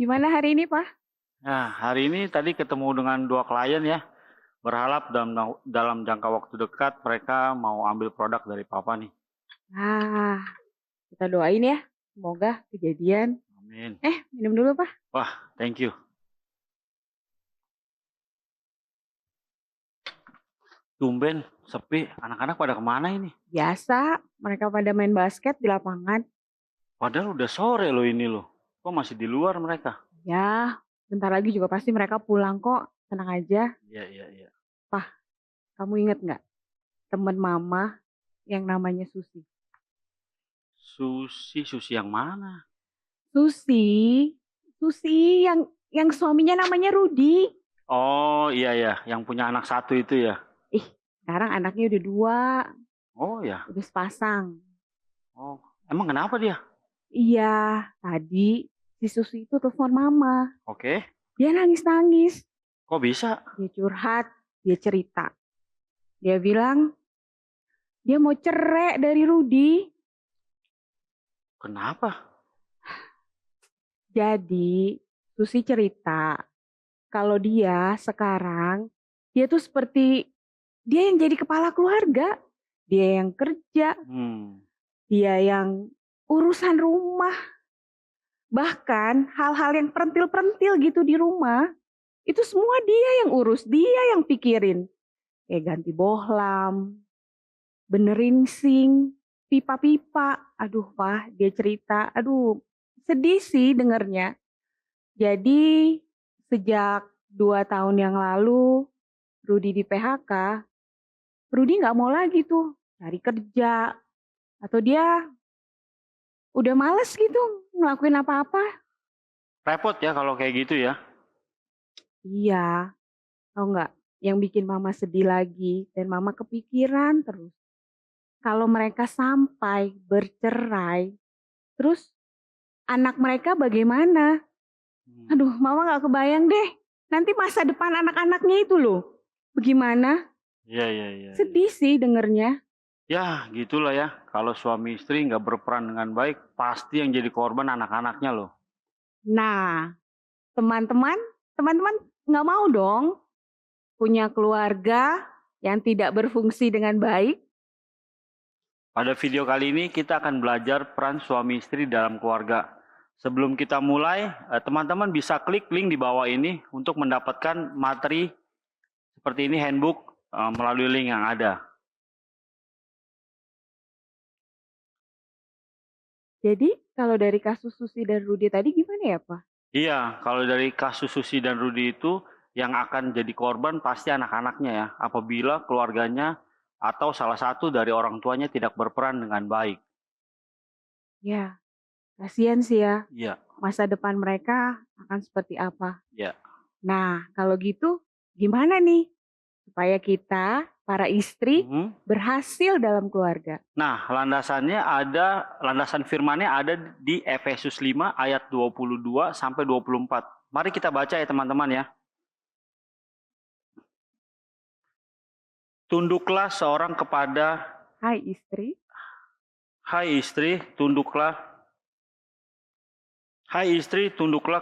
Gimana hari ini, Pak? Nah, hari ini tadi ketemu dengan 2 klien ya. Berharap dalam jangka waktu dekat mereka mau ambil produk dari papa nih. Ah, kita doain ya. Semoga kejadian. Amin. Minum dulu, Pak. Wah, thank you. Tumben, sepi. Anak-anak pada kemana ini? Biasa, mereka pada main basket di lapangan. Padahal udah sore loh ini loh. Kok masih di luar mereka? Ya, bentar lagi juga pasti mereka pulang kok. Tenang aja. Iya, iya, iya. Pak, kamu inget nggak temen mama yang namanya Susi? Susi yang mana? Susi, Susi yang suaminya namanya Rudi. Oh iya ya, yang punya anak satu itu ya. Ih, sekarang anaknya udah dua, Oh ya. udah sepasang. Oh, emang kenapa dia? Iya, tadi si Susi itu telepon mama. Oke. Dia nangis-nangis. Kok bisa? Dia curhat, dia cerita. Dia bilang dia mau cerai dari Rudi. Kenapa? Jadi Susi cerita kalau dia sekarang dia tuh seperti dia yang jadi kepala keluarga. Dia yang kerja, Hmm. dia yang urusan rumah. Bahkan hal-hal yang perentil-perentil gitu di rumah, itu semua dia yang urus, dia yang pikirin. Kayak ganti bohlam, benerin sink, pipa-pipa. Aduh, Pak, dia cerita. Aduh, sedih sih dengernya. Jadi, sejak 2 tahun yang lalu, Rudi di PHK, Rudi nggak mau lagi tuh cari kerja. Atau dia udah males gitu ngelakuin apa-apa. Repot ya kalau kayak gitu ya. Iya, tahu nggak? Yang bikin mama sedih lagi dan mama kepikiran terus. Kalau mereka sampai bercerai, terus anak mereka bagaimana? Hmm. Aduh, mama nggak kebayang deh. Nanti masa depan anak-anaknya itu loh. Bagaimana? Iya, iya, iya, iya. Sedih sih dengernya. Ya, gitulah ya. Kalau suami istri nggak berperan dengan baik, pasti yang jadi korban anak-anaknya loh. Nah, teman-teman nggak mau dong punya keluarga yang tidak berfungsi dengan baik. Pada video kali ini kita akan belajar peran suami istri dalam keluarga. Sebelum kita mulai, teman-teman bisa klik link di bawah ini untuk mendapatkan materi seperti ini handbook melalui link yang ada. Jadi kalau dari kasus Susi dan Rudi tadi gimana ya, Pak? Iya, kalau dari kasus Susi dan Rudi itu yang akan jadi korban pasti anak-anaknya ya, apabila keluarganya atau salah satu dari orang tuanya tidak berperan dengan baik. Ya, kasihan sih ya. Iya, Masa depan mereka akan seperti apa? iya. Nah, kalau gitu gimana nih supaya kita, para istri, Mhm. berhasil dalam keluarga? Nah, landasan firmannya ada di Efesus 5 ayat 22 sampai 24. Mari kita baca ya teman-teman ya. Tunduklah seorang kepada Hai istri, Hai istri, tunduklah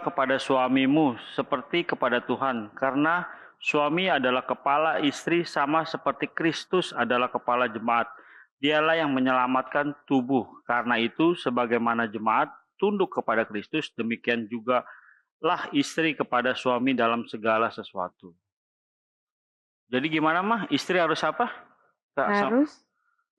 kepada suamimu seperti kepada Tuhan, karena suami adalah kepala istri sama seperti Kristus adalah kepala jemaat. Dialah yang menyelamatkan tubuh. Karena itu, sebagaimana jemaat tunduk kepada Kristus, demikian juga lah istri kepada suami dalam segala sesuatu. Jadi gimana mah? Istri harus apa? harus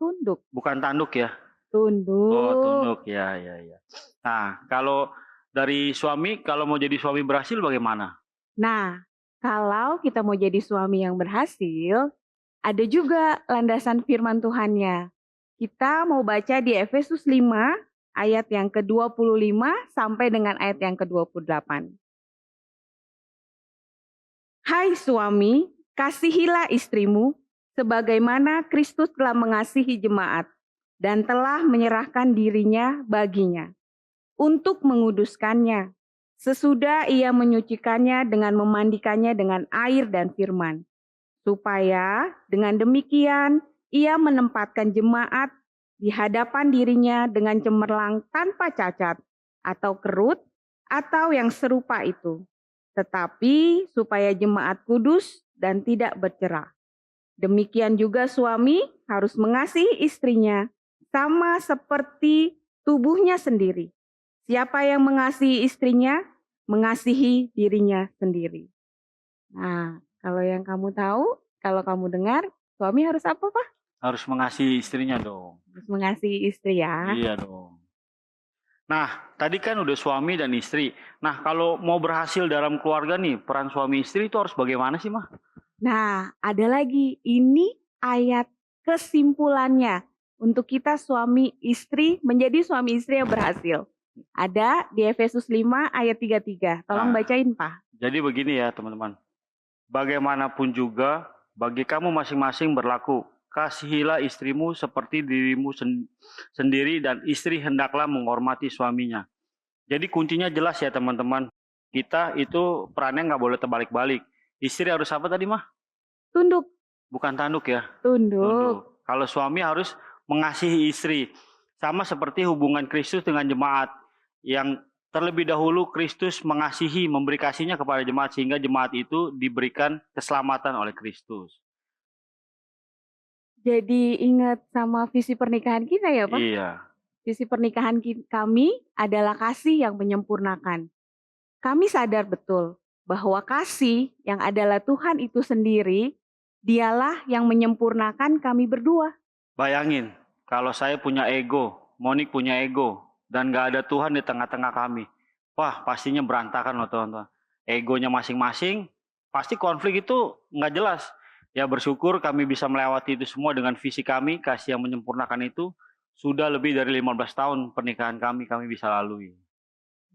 tunduk. Bukan tanduk ya? Oh, Tunduk. tunduk. Ya, ya, ya. Nah, kalau dari suami, kalau mau jadi suami berhasil bagaimana? Nah, kalau kita mau jadi suami yang berhasil, ada juga landasan firman Tuhannya. Kita mau baca di Efesus 5 ayat yang ke-25 sampai dengan ayat yang ke-28. Hai suami, kasihilah istrimu sebagaimana Kristus telah mengasihi jemaat dan telah menyerahkan dirinya baginya untuk menguduskannya sesudah ia menyucikannya dengan memandikannya dengan air dan firman, supaya dengan demikian ia menempatkan jemaat di hadapan dirinya dengan cemerlang tanpa cacat atau kerut atau yang serupa itu, tetapi supaya jemaat kudus dan tidak bercerai. Demikian juga suami harus mengasihi istrinya sama seperti tubuhnya sendiri. Siapa yang mengasihi istrinya, mengasihi dirinya sendiri. Nah, kalau yang kamu tahu, kalau kamu dengar, suami harus apa, Pak? Harus mengasihi istrinya dong. Harus mengasihi istri ya. Iya dong. Nah, tadi kan udah suami dan istri. Nah, kalau mau berhasil dalam keluarga nih, peran suami istri itu harus bagaimana sih, Mah? Nah, ada lagi. Ini ayat kesimpulannya untuk kita suami istri menjadi suami istri yang berhasil. Ada di Efesus 5 ayat 33. Tolong Nah, bacain, Pak. Jadi begini ya, teman-teman. Bagaimanapun juga, bagi kamu masing-masing berlaku. Kasihilah istrimu seperti dirimu sendiri dan istri hendaklah menghormati suaminya. Jadi kuncinya jelas ya teman-teman. Kita itu perannya nggak boleh terbalik-balik. Istri harus apa tadi, Mah? Tunduk. Bukan tanduk ya. Tunduk. Kalau suami harus mengasihi istri. Sama seperti hubungan Kristus dengan jemaat. Yang terlebih dahulu Kristus mengasihi, memberi kasihnya kepada jemaat. Sehingga jemaat itu diberikan keselamatan oleh Kristus. Jadi ingat sama visi pernikahan kita ya, Pak? Iya. Visi pernikahan kami adalah kasih yang menyempurnakan. Kami sadar betul bahwa kasih yang adalah Tuhan itu sendiri, dialah yang menyempurnakan kami berdua. Bayangin, kalau saya punya ego, Monik punya ego, dan gak ada Tuhan di tengah-tengah kami. Wah, pastinya berantakan loh teman-teman. Egonya masing-masing, pasti konflik itu nggak jelas. Ya bersyukur kami bisa melewati itu semua dengan visi kami, kasih yang menyempurnakan itu. Sudah lebih dari 15 tahun pernikahan kami bisa lalui.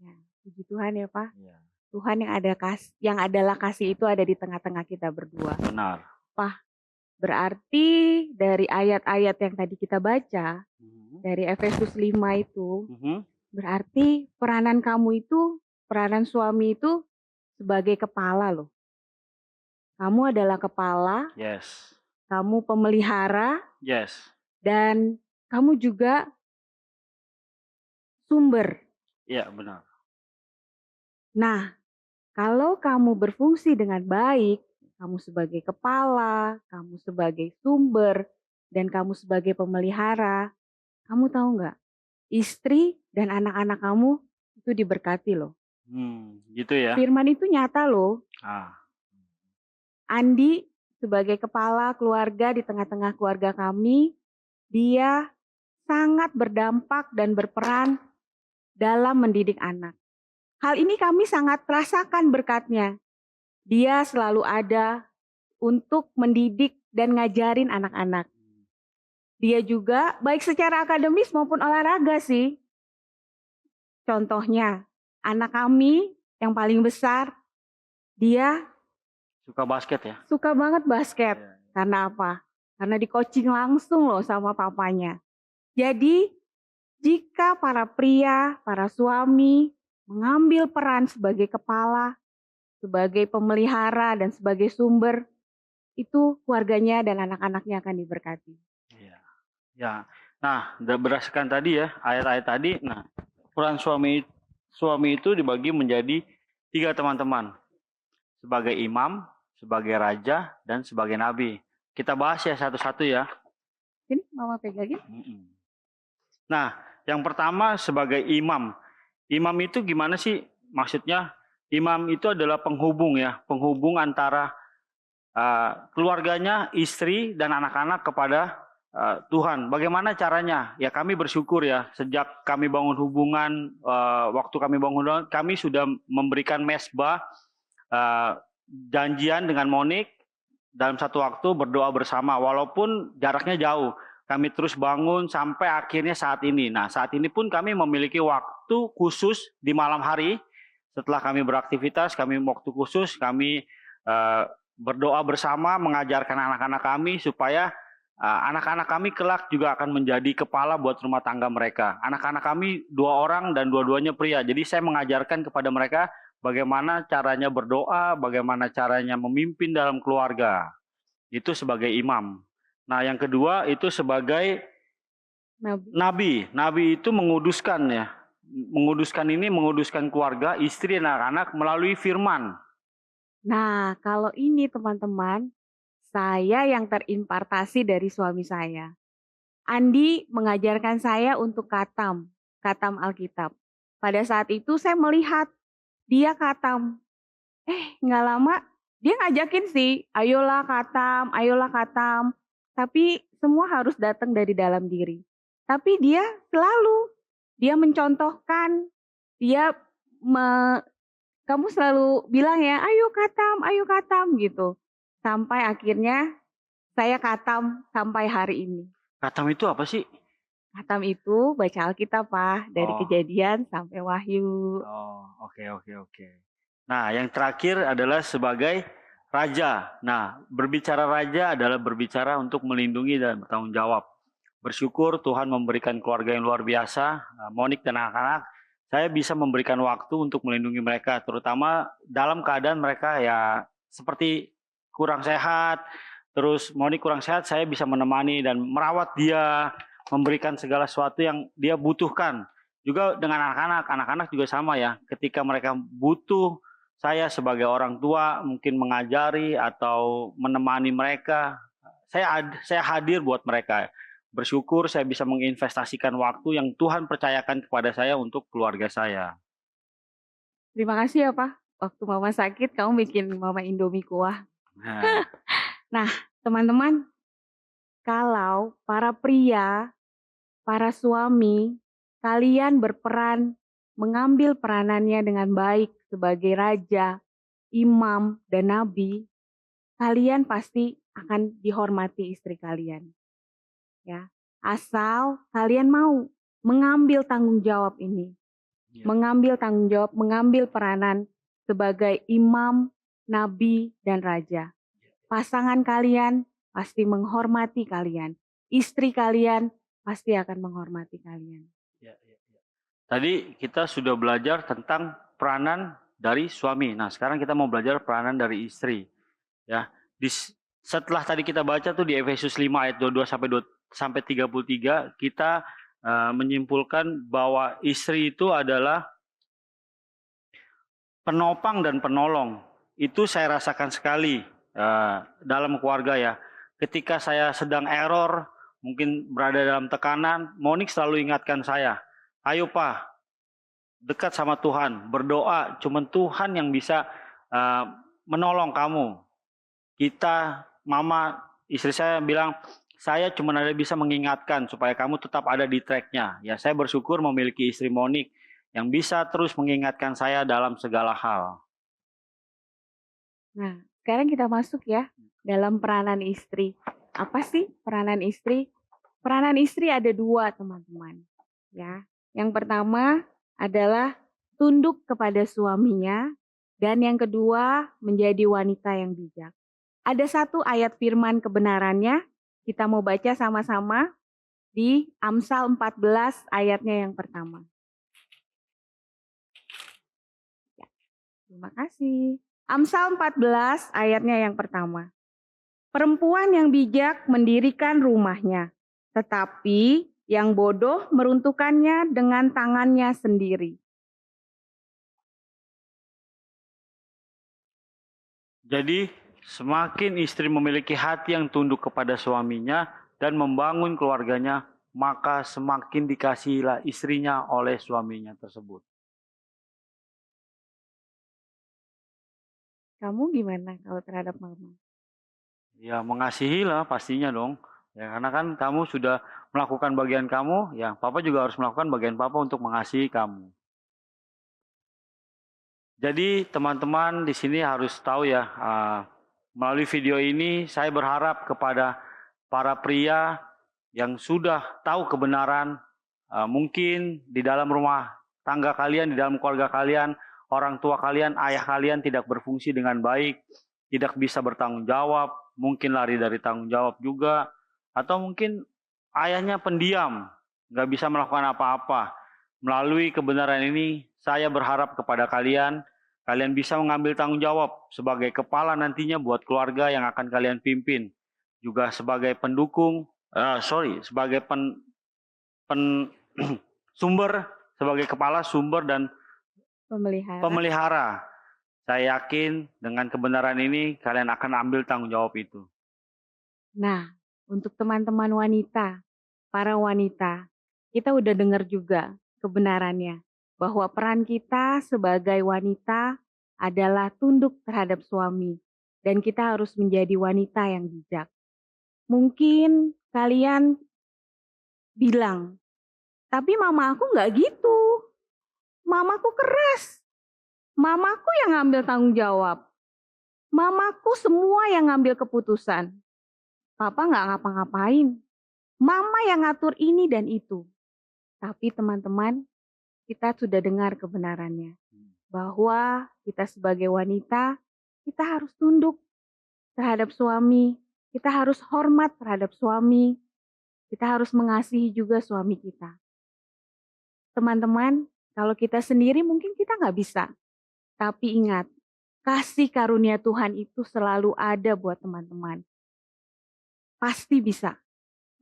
Ya, puji Tuhan ya Pak. Ya. Tuhan yang adalah kasih itu ada di tengah-tengah kita berdua. Benar. Pak, berarti dari ayat-ayat yang tadi kita baca, dari Efesus 5 itu, berarti peranan kamu itu, peranan suami itu sebagai kepala loh. Kamu adalah kepala. Yes. Kamu pemelihara. Yes. Dan kamu juga sumber. Iya, benar. Nah, kalau kamu berfungsi dengan baik, kamu sebagai kepala, kamu sebagai sumber, dan kamu sebagai pemelihara, kamu tahu nggak? Istri dan anak-anak kamu itu diberkati loh. Gitu ya. Firman itu nyata loh. Andi sebagai kepala keluarga di tengah-tengah keluarga kami, dia sangat berdampak dan berperan dalam mendidik anak. Hal ini kami sangat rasakan berkatnya. Dia selalu ada untuk mendidik dan ngajarin anak-anak. Dia juga baik secara akademis maupun olahraga sih. Contohnya, anak kami yang paling besar, dia suka basket ya? Suka banget basket. Karena apa? Karena di coaching langsung loh sama papanya. Jadi, jika para pria, para suami mengambil peran sebagai kepala, sebagai pemelihara, dan sebagai sumber, itu keluarganya dan anak-anaknya akan diberkati. Ya. Nah, berdasarkan tadi ya, ayat-ayat tadi, nah, peran suami itu dibagi menjadi 3 teman-teman. Sebagai imam, sebagai raja, dan sebagai nabi. Kita bahas ya satu-satu ya. Ini Mama pegangin. Nah, yang pertama sebagai imam. Imam itu gimana sih? Maksudnya imam itu adalah penghubung ya. Penghubung antara keluarganya, istri, dan anak-anak kepada Tuhan. Bagaimana caranya? Ya kami bersyukur ya. Sejak kami bangun hubungan, waktu kami bangun hubungan, kami sudah memberikan mesbah, janjian dengan Monik dalam satu waktu berdoa bersama walaupun jaraknya jauh. Kami terus bangun sampai akhirnya saat ini. Nah, saat ini pun kami memiliki waktu khusus di malam hari. Setelah kami beraktivitas, kami waktu khusus, kami berdoa bersama, mengajarkan anak-anak kami supaya anak-anak kami kelak juga akan menjadi kepala buat rumah tangga mereka. Anak-anak kami 2 orang dan dua-duanya pria. Jadi saya mengajarkan kepada mereka bagaimana caranya berdoa, bagaimana caranya memimpin dalam keluarga. Itu sebagai imam. Nah, yang kedua itu sebagai nabi. Nabi itu menguduskan ya. menguduskan keluarga, istri dan anak-anak melalui firman. Nah, kalau ini teman-teman, saya yang terimpartasi dari suami saya. Andi mengajarkan saya untuk katam Alkitab. Pada saat itu saya melihat dia katam. Nggak lama dia ngajakin sih, ayolah katam, ayolah katam. Tapi semua harus datang dari dalam diri. Tapi dia mencontohkan, dia kamu selalu bilang ya, ayo katam gitu. Sampai akhirnya saya katam sampai hari ini. Katam itu apa sih? Katam itu baca Alkitab, Pak, dari Oh. Kejadian sampai Wahyu. Oh, oke. Nah, yang terakhir adalah sebagai raja. Nah, berbicara raja adalah berbicara untuk melindungi dan bertanggung jawab. Bersyukur Tuhan memberikan keluarga yang luar biasa, Monik dan anak-anak. Saya bisa memberikan waktu untuk melindungi mereka, terutama dalam keadaan mereka ya seperti kurang sehat. Terus Monik kurang sehat, saya bisa menemani dan merawat dia, memberikan segala sesuatu yang dia butuhkan. Juga dengan anak-anak juga sama ya. Ketika mereka butuh saya sebagai orang tua, mungkin mengajari atau menemani mereka, saya hadir buat mereka. Bersyukur saya bisa menginvestasikan waktu yang Tuhan percayakan kepada saya untuk keluarga saya. Terima kasih ya, Pak. Waktu Mama sakit, kamu bikin Mama Indomie kuah. Nah, teman-teman, kalau para pria, para suami, kalian berperan mengambil peranannya dengan baik sebagai raja, imam, dan nabi, kalian pasti akan dihormati istri kalian. Ya, asal kalian mau mengambil tanggung jawab ini. Ya. Mengambil tanggung jawab, mengambil peranan sebagai imam, nabi, dan raja. Pasangan kalian pasti menghormati kalian. Istri kalian pasti akan menghormati kalian. Ya. Tadi kita sudah belajar tentang peranan dari suami. Nah, sekarang kita mau belajar peranan dari istri. Ya, setelah tadi kita baca tuh di Efesus 5 ayat 22 sampai 33, kita menyimpulkan bahwa istri itu adalah penopang dan penolong. Itu saya rasakan sekali dalam keluarga ya. Ketika saya sedang error, mungkin berada dalam tekanan, Monik selalu ingatkan saya, ayo Pak, dekat sama Tuhan, berdoa, cuman Tuhan yang bisa menolong kamu. Kita, Mama, istri saya bilang, saya cuma ada bisa mengingatkan supaya kamu tetap ada di tracknya. Ya, saya bersyukur memiliki istri Monik yang bisa terus mengingatkan saya dalam segala hal. Nah, sekarang kita masuk ya dalam peranan istri. Apa sih peranan istri? Peranan istri ada 2, teman-teman. Ya, yang pertama adalah tunduk kepada suaminya, dan yang kedua menjadi wanita yang bijak. Ada 1 ayat firman kebenarannya, kita mau baca sama-sama di Amsal 14 ayatnya yang pertama. Ya, terima kasih. Amsal 14 ayatnya yang pertama. Perempuan yang bijak mendirikan rumahnya, tetapi yang bodoh meruntuhkannya dengan tangannya sendiri. Jadi, semakin istri memiliki hati yang tunduk kepada suaminya dan membangun keluarganya, maka semakin dikasihilah istrinya oleh suaminya tersebut. Kamu gimana kalau terhadap mama? Ya, mengasihilah pastinya dong. Ya, karena kan kamu sudah melakukan bagian kamu, ya Papa juga harus melakukan bagian Papa untuk mengasihi kamu. Jadi teman-teman di sini harus tahu ya, melalui video ini saya berharap kepada para pria yang sudah tahu kebenaran, mungkin di dalam rumah tangga kalian, di dalam keluarga kalian, orang tua kalian, ayah kalian tidak berfungsi dengan baik, tidak bisa bertanggung jawab, mungkin lari dari tanggung jawab juga, atau mungkin ayahnya pendiam, nggak bisa melakukan apa-apa. Melalui kebenaran ini, saya berharap kepada kalian bisa mengambil tanggung jawab sebagai kepala nantinya buat keluarga yang akan kalian pimpin. Juga sebagai pendukung, sebagai sumber sebagai kepala, sumber, dan Pemelihara. pemelihara. Saya yakin dengan kebenaran ini kalian akan ambil tanggung jawab itu. Nah, untuk teman-teman wanita, para wanita, kita udah dengar juga kebenarannya bahwa peran kita sebagai wanita adalah tunduk terhadap suami dan kita harus menjadi wanita yang bijak. Mungkin kalian bilang, tapi mama aku nggak gitu. Mamaku keras. Mamaku yang ngambil tanggung jawab. Mamaku semua yang ngambil keputusan. Papa nggak ngapa-ngapain. Mama yang ngatur ini dan itu. Tapi teman-teman, kita sudah dengar kebenarannya. Bahwa kita sebagai wanita, kita harus tunduk terhadap suami. Kita harus hormat terhadap suami. Kita harus mengasihi juga suami kita. Teman-teman, kalau kita sendiri mungkin kita nggak bisa. Tapi ingat, kasih karunia Tuhan itu selalu ada buat teman-teman. Pasti bisa.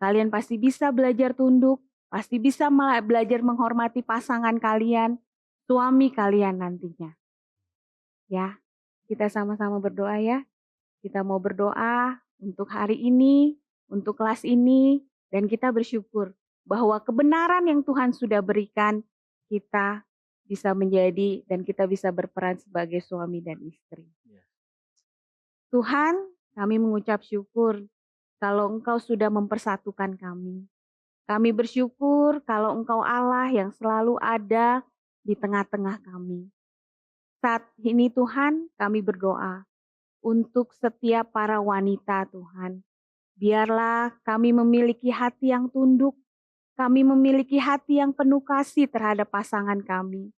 Kalian pasti bisa belajar tunduk, pasti bisa belajar menghormati pasangan kalian, suami kalian nantinya. Ya, kita sama-sama berdoa ya. Kita mau berdoa untuk hari ini, untuk kelas ini, dan kita bersyukur bahwa kebenaran yang Tuhan sudah berikan, kita bisa menjadi dan kita bisa berperan sebagai suami dan istri. Tuhan, kami mengucap syukur kalau Engkau sudah mempersatukan kami. Kami bersyukur kalau Engkau Allah yang selalu ada di tengah-tengah kami. Saat ini Tuhan, kami berdoa untuk setiap para wanita Tuhan. Biarlah kami memiliki hati yang tunduk, kami memiliki hati yang penuh kasih terhadap pasangan kami.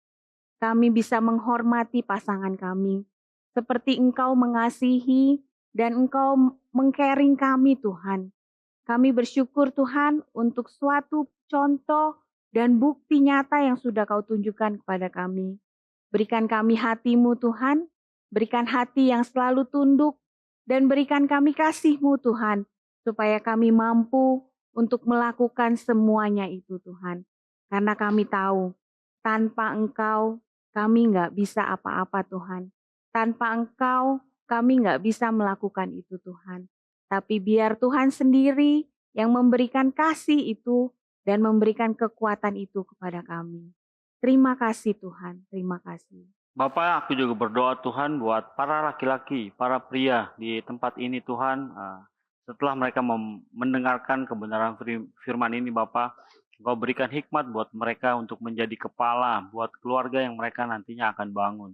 Kami bisa menghormati pasangan kami, seperti Engkau mengasihi dan Engkau meng-caring kami Tuhan. Kami bersyukur Tuhan untuk suatu contoh dan bukti nyata yang sudah Kau tunjukkan kepada kami. Berikan kami hati-Mu Tuhan, berikan hati yang selalu tunduk, dan berikan kami kasih-Mu Tuhan, supaya kami mampu untuk melakukan semuanya itu Tuhan. Karena kami tahu, tanpa Engkau kami nggak bisa apa-apa Tuhan. Tanpa Engkau kami nggak bisa melakukan itu Tuhan. Tapi biar Tuhan sendiri yang memberikan kasih itu dan memberikan kekuatan itu kepada kami. Terima kasih Tuhan, terima kasih. Bapak, aku juga berdoa Tuhan buat para laki-laki, para pria di tempat ini Tuhan. Setelah mereka mendengarkan kebenaran firman ini Bapak, Engkau berikan hikmat buat mereka untuk menjadi kepala, buat keluarga yang mereka nantinya akan bangun.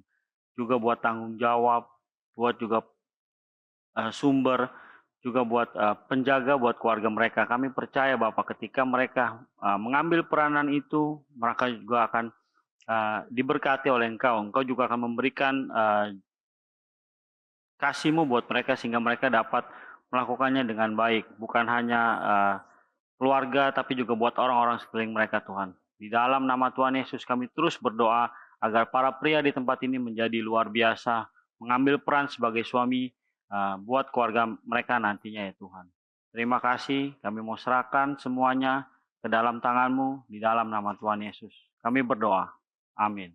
Juga buat tanggung jawab, buat juga sumber, juga buat penjaga buat keluarga mereka. Kami percaya Bapak ketika mereka mengambil peranan itu, mereka juga akan diberkati oleh Engkau. Engkau juga akan memberikan kasih-Mu buat mereka sehingga mereka dapat melakukannya dengan baik. Bukan hanya keluarga, tapi juga buat orang-orang sekeliling mereka Tuhan. Di dalam nama Tuhan Yesus kami terus berdoa agar para pria di tempat ini menjadi luar biasa, mengambil peran sebagai suami buat keluarga mereka nantinya ya Tuhan. Terima kasih, kami mau serahkan semuanya ke dalam tangan-Mu di dalam nama Tuhan Yesus. Kami berdoa. Amin.